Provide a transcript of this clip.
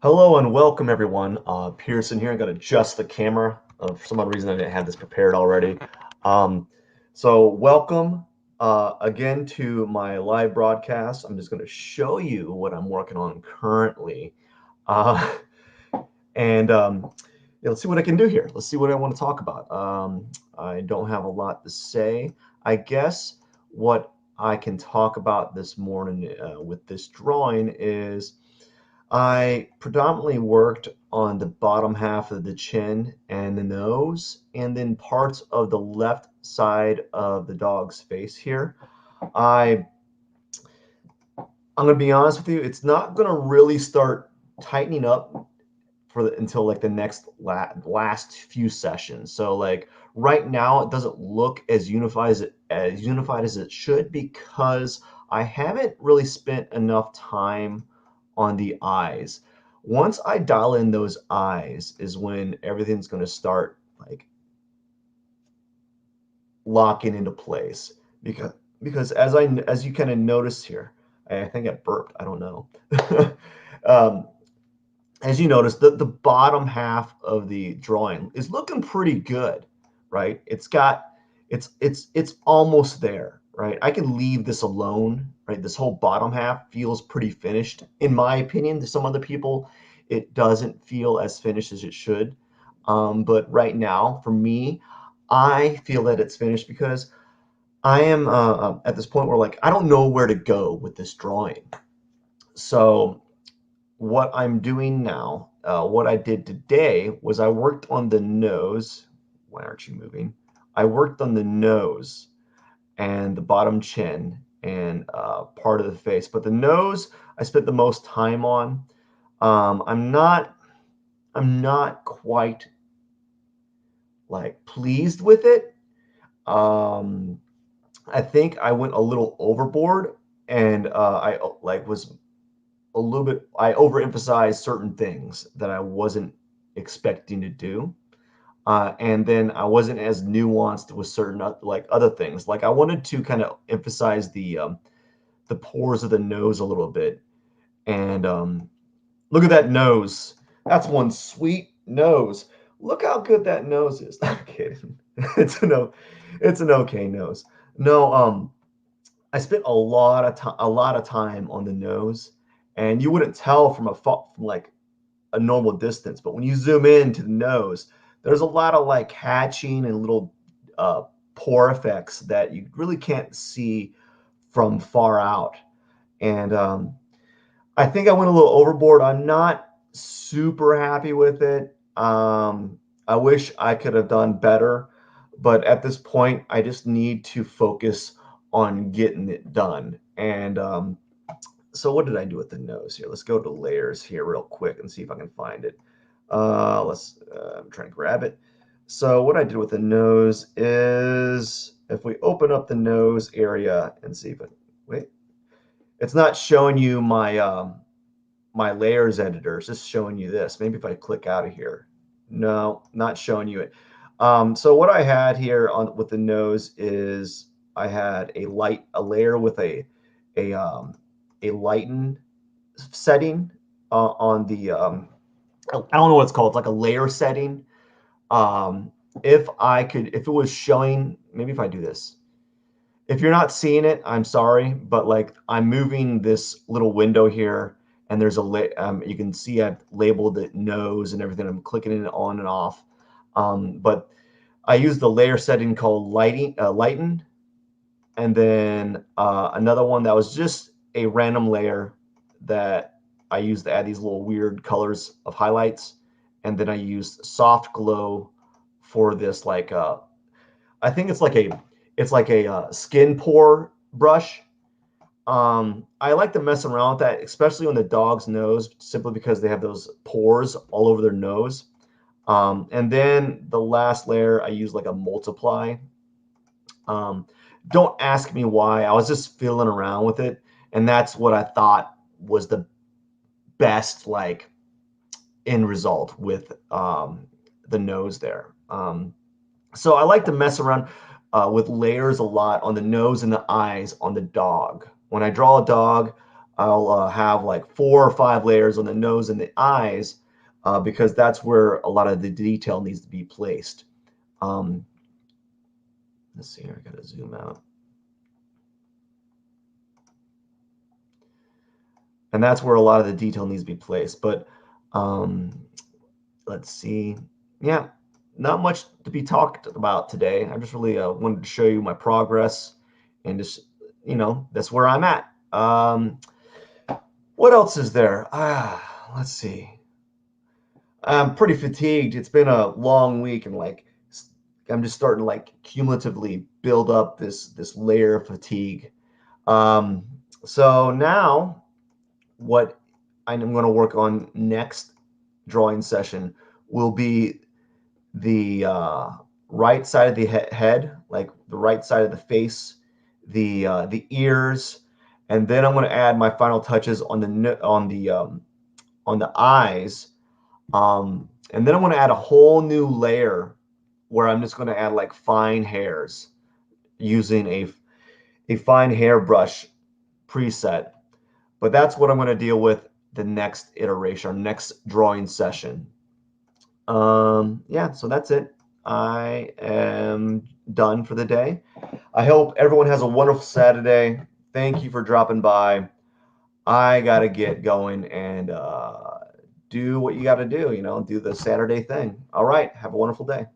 Hello and welcome everyone. Pearson here. I got to adjust the camera. For some odd reason, I didn't have this prepared already. Um, so welcome again to my live broadcast. I'm just going to show you what I'm working on currently, uh, and yeah, let's see what I can do here. Let's see what I want to talk about. I don't have a lot to say. I guess what I can talk about this morning with this drawing is. I predominantly worked on the bottom half of the chin and the nose, and then parts of the left side of the dog's face here. I I'm gonna be honest with you, it's not gonna really start tightening up until like the next last few sessions. So like right now, it doesn't look as unified as it should because I haven't really spent enough time on the eyes. Once I dial in those eyes is when everything's going to start like locking into place because as you kind of notice here, I think I burped. I don't know. um, as you notice, the bottom half of the drawing is looking pretty good, right? It's almost there, right? I can leave this alone, right? This whole bottom half feels pretty finished, in my opinion. To some other people, it doesn't feel as finished as it should. But right now, for me, I feel that it's finished because I am at this point where like I don't know where to go with this drawing. So what I'm doing now, what I did today was I worked on the nose. Why aren't you moving? I worked on the nose and the bottom chin and part of the face. But the nose, I spent the most time on. Um, I'm not, I'm not quite like pleased with it. Um, I think I went a little overboard, and I like was a little bit I overemphasized certain things that I wasn't expecting to do. And then I wasn't as nuanced with certain like other things. Like I wanted to kind of emphasize the pores of the nose a little bit. And look at that nose. That's one sweet nose. Look how good that nose is. I'm kidding. It's it's an okay nose. No, I spent a lot of time on the nose, and you wouldn't tell from like a normal distance, but when you zoom in to the nose, there's a lot of like hatching and little uh, pore effects that you really can't see from far out. And I think I went a little overboard. I'm not super happy with it. I wish I could have done better, but at this point, I just need to focus on getting it done. And so what did I do with the nose here? Let's go to layers here real quick and see if I can find it. I'm trying to grab it. So what I did with the nose is if we open up the nose area and see if it, wait, it's not showing you my layers editor. It's just showing you this. Maybe if I click out of here. No, not showing you it. So what I had here on with the nose is I had a layer with a um, a lighten setting on the I don't know what it's called. It's like a layer setting. Um, if it was showing, maybe if I do this, if you're not seeing it, I'm sorry, but like I'm moving this little window here, and there's you can see I've labeled it nose and everything. I'm clicking it on and off, but I use the layer setting called lighten, and then another one that was just a random layer that I used to add these little weird colors of highlights, and then I used soft glow for this like I think it's like a skin pore brush. I like to mess around with that, especially on the dog's nose, simply because they have those pores all over their nose. And then the last layer, I use like a multiply. Um, don't ask me why. I was just feeling around with it, and that's what I thought was the best like end result with the nose there. So I like to mess around with layers a lot on the nose and the eyes on the dog. When I draw a dog, I'll have like 4 or 5 layers on the nose and the eyes, because that's where a lot of the detail needs to be placed. Let's see here, I gotta zoom out. And that's where a lot of the detail needs to be placed. But let's see. Yeah, not much to be talked about today. I just really wanted to show you my progress and just, that's where I'm at. What else is there? Let's see. I'm pretty fatigued. It's been a long week, and like I'm just starting to like cumulatively build up this layer of fatigue. Um, so now what I'm going to work on next drawing session will be the right side of the head, like the right side of the face, the ears, and then I'm going to add my final touches on the eyes. And then I'm going to add a whole new layer where I'm just going to add like fine hairs using a fine hairbrush preset. But that's what I'm going to deal with the next iteration, or next drawing session. Yeah, so that's it. I am done for the day. I hope everyone has a wonderful Saturday. Thank you for dropping by. I got to get going and do what you got to do, do the Saturday thing. All right. Have a wonderful day.